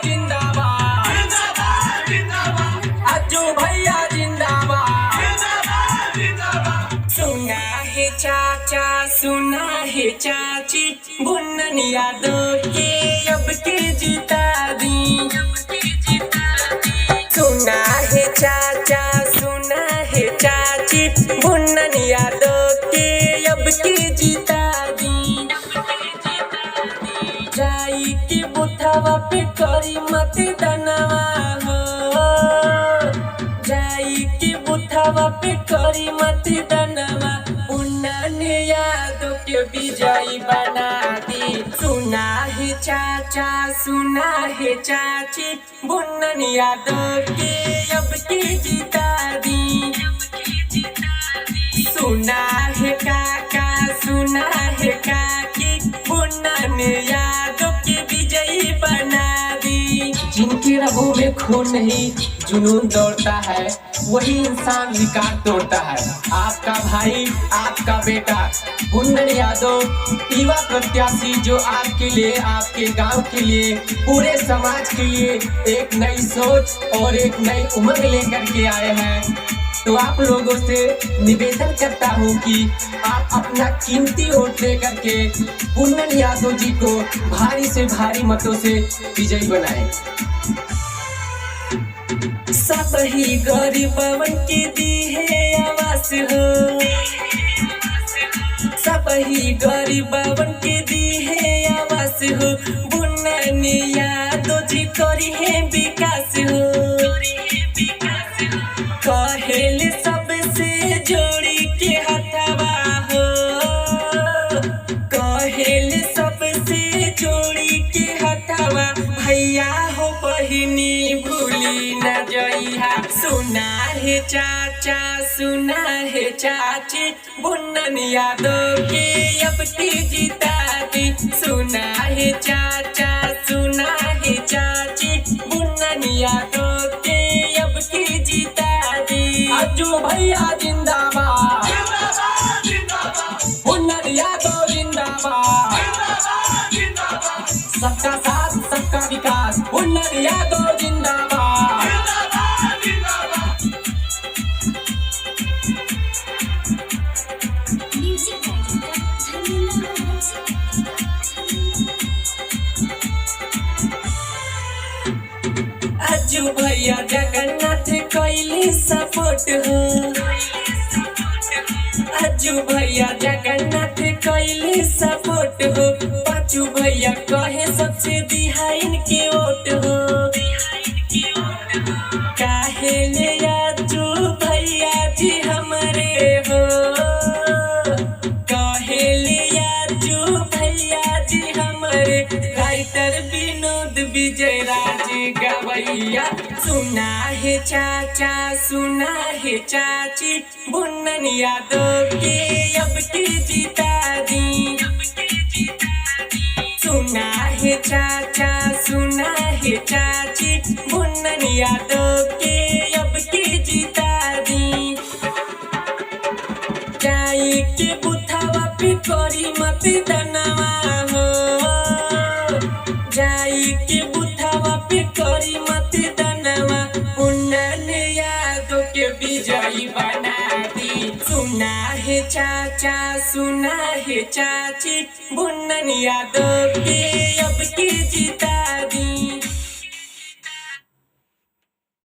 जिंदाबाद, अज्जू भैया जिंदाबाद। सुना है चाचा सुना है चाची, बुन्नन यादव के अब के जिता दी। सुना है चाचा सुना है चाची, बुन्नन यादव के अब के जिता दी। जाई के बुथवा पे करी मतदानवा हो, जाई के बुथवा पे करी मतदानवा, बुन्नन यादव के विजयी बना दी। सुना है चाचा सुना है चाची, बुन्नन यादव के अब के जिता दी। सुना है काका सुना है काकी, बुन्नन यादव के विजयी बना दी। जिनके रगों में खून नहीं जुनून दौड़ता है, वही इंसान रिकॉर्ड तोड़ता है। आपका भाई आपका बेटा बुन्नन यादव युवा प्रत्याशी, जो आपके लिए आपके गांव के लिए पूरे समाज के लिए एक नई सोच और एक नई उमंग लेकर के आए हैं। तो आप लोगों से निवेदन करता हूं कि आप अपना कीमती वोट दे करके बुन्नन यादव जी को भारी से भारी मतों से विजयी बनाएं। सब ही गरीबवन के दी है आवास हो, सब ही गरीबवन के दी है आवास हो, बुन्नन यादव जी करी है विकास हो। कहेल सबसे जोड़ी के हथवा हो, कहेल सबसे जोड़ी के हथवा, भैया हो बहिनी भूली न जइहा। सुना है चाचा सुना है चाची, बुन्नन यादव के अब के जिता दी। सुना है चाचा सुना है चाची, बुन्नन यादव के अब के जिता दी। अज्जू भैया जिंदाबाद, बुन्नन यादव जिंदाबाद, सबका साथ सबका विकास, बुन्नन यादव जिंदाबाद। अज्जू भैया जगन्नाथ कैली सपोर्ट हो, अज्जू भैया जगन्नाथ कैली सपोर्ट हो, पाचू भैया कहे सबसे दिहा इनके वोट हो। काहे ले अज्जू भैया जी हमरे हो, काहे ले अज्जू भैया जी हमरे, राइटर विनोद विजय राज गवैया। सुना है चाचा सुना है चाची, बुन्नन यादव के अब के जिता दी। सुना है चाचा सुना है चाची, बुन्नन यादव के अब के जिता दी। जाई के बुथवा पे करी मतदानवा हो, जाई के बुथवा पे करी मतदानवा, बुन्नन यादव के विजयी बना दी। सुना है चाचा सुना है चाची, बुन्नन यादव के अब के जिता दी।